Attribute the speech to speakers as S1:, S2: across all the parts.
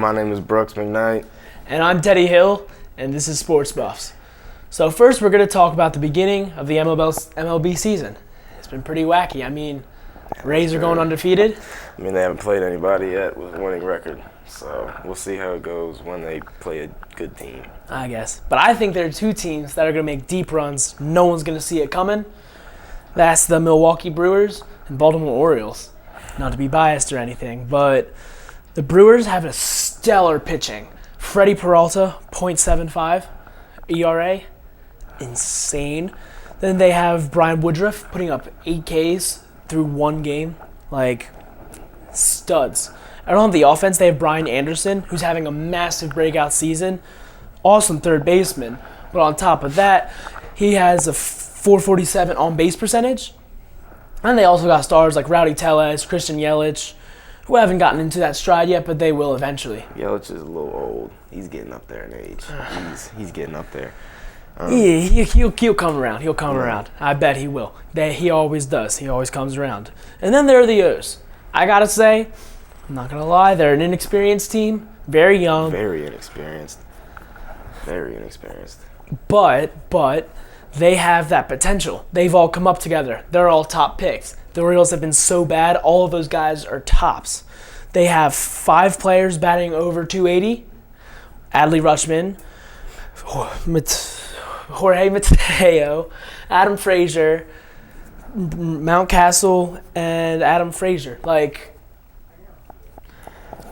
S1: My name is Brooks McKnight.
S2: And I'm Teddy Hill, and this is Sports Buffs. So first, we're going to talk about the beginning of the MLB season. It's been pretty wacky. I mean, Rays are going undefeated.
S1: I mean, they haven't played anybody yet with a winning record, so we'll see how it goes when they play a good team.
S2: I guess. But I think there are two teams that are going to make deep runs. No one's going to see it coming. That's the Milwaukee Brewers and Baltimore Orioles. Not to be biased or anything, but the Brewers have a stellar pitching. Freddie Peralta, .75 ERA. Insane. Then they have Brian Woodruff putting up 8 Ks through one game. Like, studs. And on the offense, they have Brian Anderson, who's having a massive breakout season. Awesome third baseman. But on top of that, he has a .447 on-base percentage. And they also got stars like Rowdy Tellez, Christian Yelich, who haven't gotten into that stride yet, but they will eventually.
S1: Yelich is a little old. He's getting up there in age. He's getting up there.
S2: Yeah, he'll come around. He'll come around. I bet he will. He always does. He always comes around. And then there are the O's. I got to say, I'm not going to lie, they're an inexperienced team, very young.
S1: Very inexperienced. Very inexperienced.
S2: But they have that potential. They've all come up together. They're all top picks. The Orioles have been so bad, all of those guys are tops. They have 5 players batting over 280. Adley Rutschman, Jorge Mateo, Adam Frazier, Mountcastle, and Adam Frazier. Like,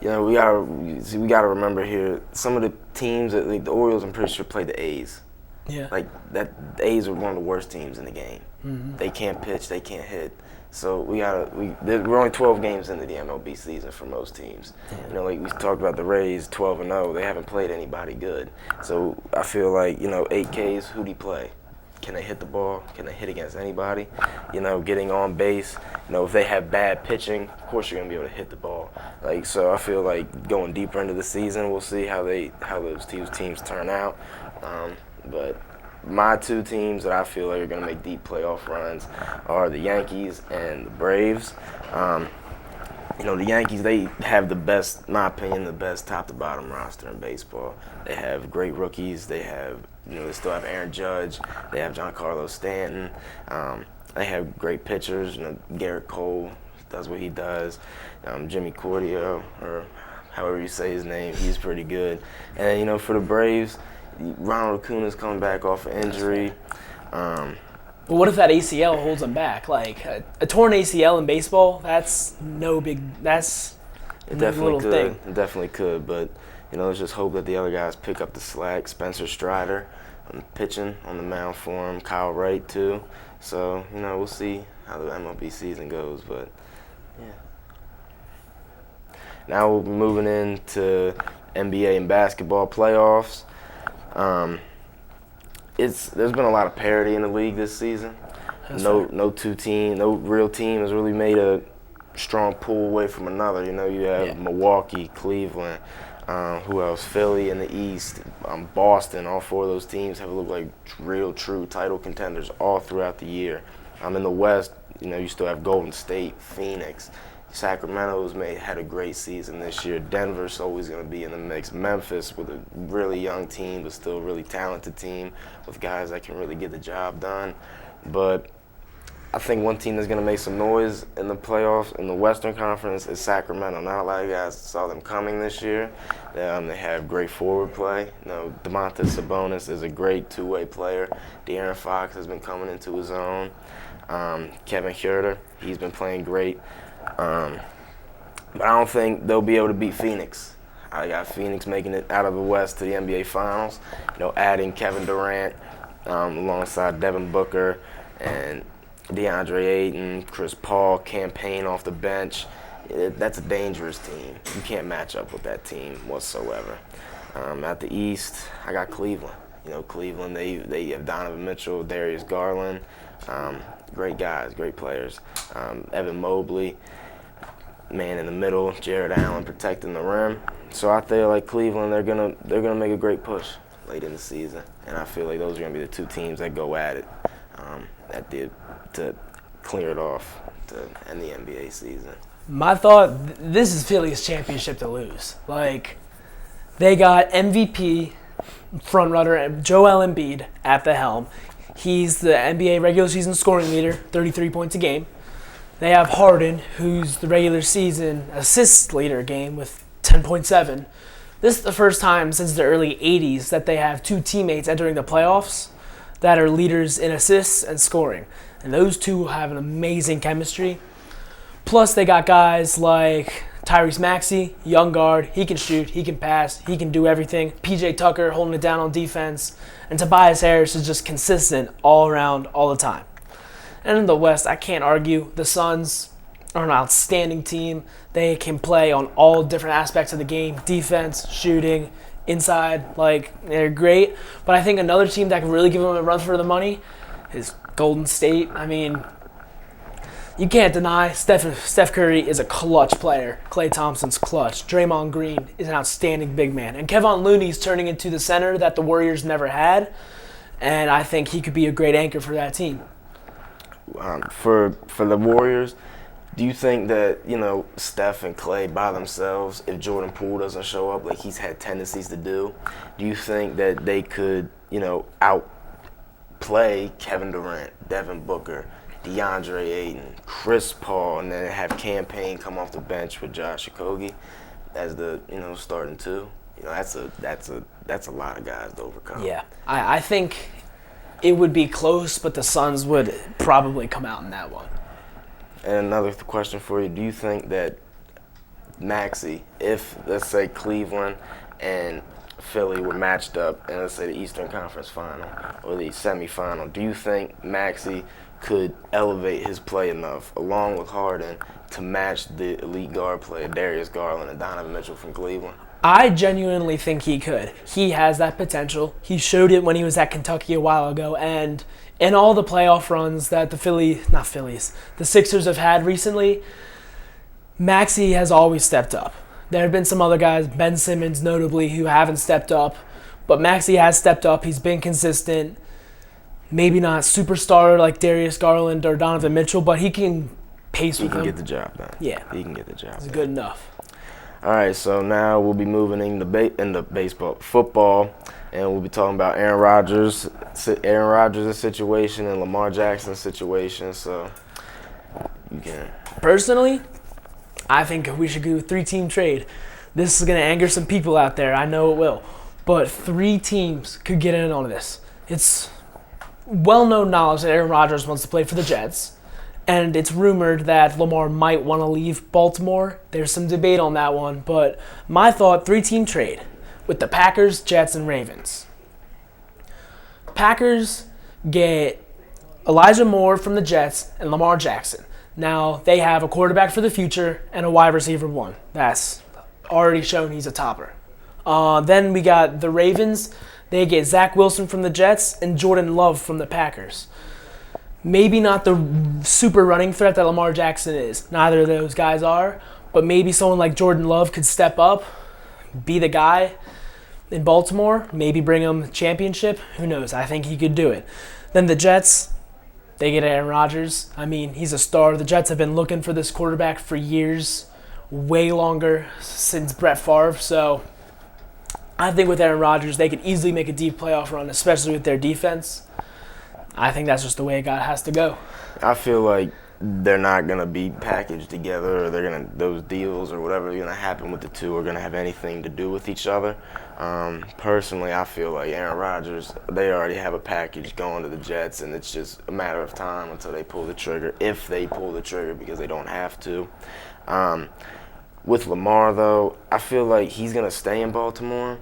S1: you know, we gotta remember here, some of the teams that the Orioles, I'm pretty sure, played the A's.
S2: yeah.
S1: Like that, the A's are one of the worst teams in the game.
S2: Mm-hmm.
S1: They can't pitch, they can't hit. So we're only 12 games into the MLB season for most teams. You know, like we talked about the Rays, 12-0. They haven't played anybody good. So I feel like, 8 Ks. Who'd he play? Can they hit the ball? Can they hit against anybody? Getting on base. If they have bad pitching, of course you're gonna be able to hit the ball. So I feel like going deeper into the season, we'll see how those teams turn out. But my 2 teams that I feel like are going to make deep playoff runs are the Yankees and the Braves. The Yankees, they have the best, in my opinion, the best top-to-bottom roster in baseball. They have great rookies. They have, they still have Aaron Judge. They have Giancarlo Stanton. They have great pitchers. Garrett Cole does what he does. Jimmy Cordio, or however you say his name, he's pretty good. And, for the Braves, Ronald Acuna's coming back off an injury.
S2: But what if that ACL holds him back? Like a torn ACL in baseball, that's no big. That's
S1: it
S2: a
S1: definitely
S2: little
S1: could.
S2: thing.
S1: It definitely could. But let's just hope that the other guys pick up the slack. Spencer Strider, pitching on the mound for him. Kyle Wright too. So we'll see how the MLB season goes. But yeah. Now we're moving into NBA and basketball playoffs. There's been a lot of parity in the league this season. No real team has really made a strong pull away from another. You have Milwaukee, Cleveland, who else? Philly in the East, Boston. All 4 of those teams have looked like real, true title contenders all throughout the year. In the West, you still have Golden State, Phoenix. Sacramento's had a great season this year. Denver's always going to be in the mix. Memphis with a really young team, but still a really talented team with guys that can really get the job done. But I think one team that's going to make some noise in the playoffs in the Western Conference is Sacramento. Not a lot of guys saw them coming this year. They have great forward play. Domantas Sabonis is a great two-way player. De'Aaron Fox has been coming into his own. Kevin Huerter, he's been playing great. But I don't think they'll be able to beat Phoenix. I got Phoenix making it out of the West to the NBA Finals. Adding Kevin Durant alongside Devin Booker and DeAndre Ayton, Chris Paul, campaign off the bench. That's a dangerous team. You can't match up with that team whatsoever. At the East, I got Cleveland. Cleveland, they have Donovan Mitchell, Darius Garland. Great guys, great players. Evan Mobley, man in the middle. Jared Allen protecting the rim. So I feel like Cleveland, they're gonna make a great push late in the season, and I feel like those are gonna be the 2 teams that go at it, to clear it off to end the NBA season.
S2: My thought: this is Philly's championship to lose. Like, They got MVP frontrunner Joel Embiid at the helm. He's the NBA regular season scoring leader, 33 points a game. They have Harden, who's the regular season assists leader game with 10.7. This is the first time since the early 80s that they have two teammates entering the playoffs that are leaders in assists and scoring. And those two have an amazing chemistry. Plus, they got guys like Tyrese Maxey, young guard. He can shoot, he can pass, he can do everything. PJ Tucker holding it down on defense. And Tobias Harris is just consistent all around, all the time. And in the West, I can't argue. The Suns are an outstanding team. They can play on all different aspects of the game. Defense, shooting, inside. They're great. But I think another team that can really give them a run for the money is Golden State. I mean, you can't deny Steph Curry is a clutch player. Klay Thompson's clutch. Draymond Green is an outstanding big man. And Kevon Looney's turning into the center that the Warriors never had. And I think he could be a great anchor for that team.
S1: For the Warriors, do you think that, Steph and Klay by themselves, if Jordan Poole doesn't show up like he's had tendencies to do you think that they could, outplay Kevin Durant, Devin Booker, DeAndre Ayton, Chris Paul, and then have Campaign come off the bench with Josh Okogie as the, starting two? That's a lot of guys to overcome.
S2: Yeah, I think it would be close, but the Suns would probably come out in that one.
S1: And another question for you, do you think that Maxey, if, let's say, Cleveland and Philly were matched up in, let's say, the Eastern Conference Final or the semifinal, do you think Maxey could elevate his play enough, along with Harden, to match the elite guard play, Darius Garland and Donovan Mitchell from Cleveland?
S2: I genuinely think he could. He has that potential. He showed it when he was at Kentucky a while ago, and in all the playoff runs that the Sixers have had recently, Maxey has always stepped up. There have been some other guys, Ben Simmons notably, who haven't stepped up, but Maxey has stepped up. He's been consistent. Maybe not superstar like Darius Garland or Donovan Mitchell, but he can pace with them.
S1: He can get the job done.
S2: Yeah.
S1: He can get the job done.
S2: It's good enough.
S1: All right, so now we'll be moving into football, and we'll be talking about Aaron Rodgers' situation and Lamar Jackson's situation. So you can.
S2: Personally, I think we should do a 3-team trade. This is going to anger some people out there. I know it will. But 3 teams could get in on this. It's well-known knowledge that Aaron Rodgers wants to play for the Jets. And it's rumored that Lamar might want to leave Baltimore. There's some debate on that one. But my thought, 3-team trade with the Packers, Jets, and Ravens. Packers get Elijah Moore from the Jets and Lamar Jackson. Now, they have a quarterback for the future and a wide receiver 1. That's already shown he's a topper. Then we got the Ravens. They get Zach Wilson from the Jets and Jordan Love from the Packers. Maybe not the super running threat that Lamar Jackson is. Neither of those guys are. But maybe someone like Jordan Love could step up, be the guy in Baltimore, maybe bring him a championship. Who knows? I think he could do it. Then the Jets, they get Aaron Rodgers. I mean, he's a star. The Jets have been looking for this quarterback for years, way longer since Brett Favre. So I think with Aaron Rodgers, they could easily make a deep playoff run, especially with their defense. I think that's just the way it has to go.
S1: I feel like they're not going to be packaged together, or those deals or whatever is going to happen with the two are going to have anything to do with each other. Personally, I feel like Aaron Rodgers, they already have a package going to the Jets, and it's just a matter of time until they pull the trigger, if they pull the trigger, because they don't have to. With Lamar, though, I feel like he's going to stay in Baltimore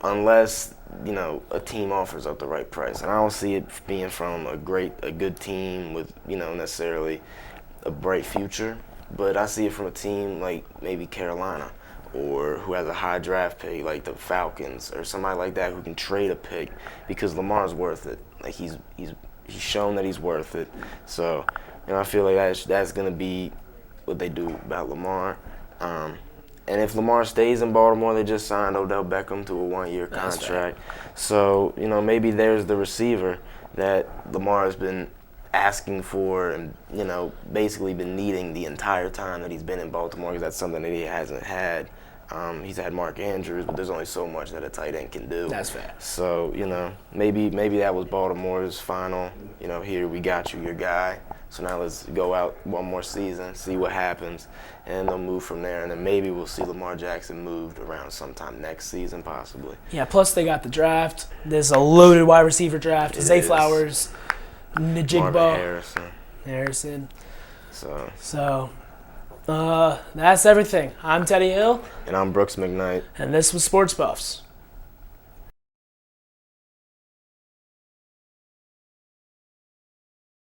S1: unless a team offers up the right price. And I don't see it being from a good team with, necessarily a bright future. But I see it from a team like maybe Carolina, or who has a high draft pick like the Falcons, or somebody like that who can trade a pick, because Lamar's worth it. Like he's shown that he's worth it. So, I feel like that's going to be what they do about Lamar. And if Lamar stays in Baltimore, they just signed Odell Beckham to a 1-year contract. So, maybe there's the receiver that Lamar has been asking for and, basically been needing the entire time that he's been in Baltimore, because that's something that he hasn't had He's had Mark Andrews, but there's only so much that a tight end can do.
S2: That's fair.
S1: So, maybe that was Baltimore's final, here we got you, your guy. So now let's go out one more season, see what happens, and they'll move from there. And then maybe we'll see Lamar Jackson moved around sometime next season, possibly.
S2: Yeah, plus they got the draft. There's a loaded wide receiver draft. Zay Flowers, Njigba, Harrison. So that's everything. I'm Teddy Hill.
S1: And I'm Brooks McKnight.
S2: And this was Sports Buffs.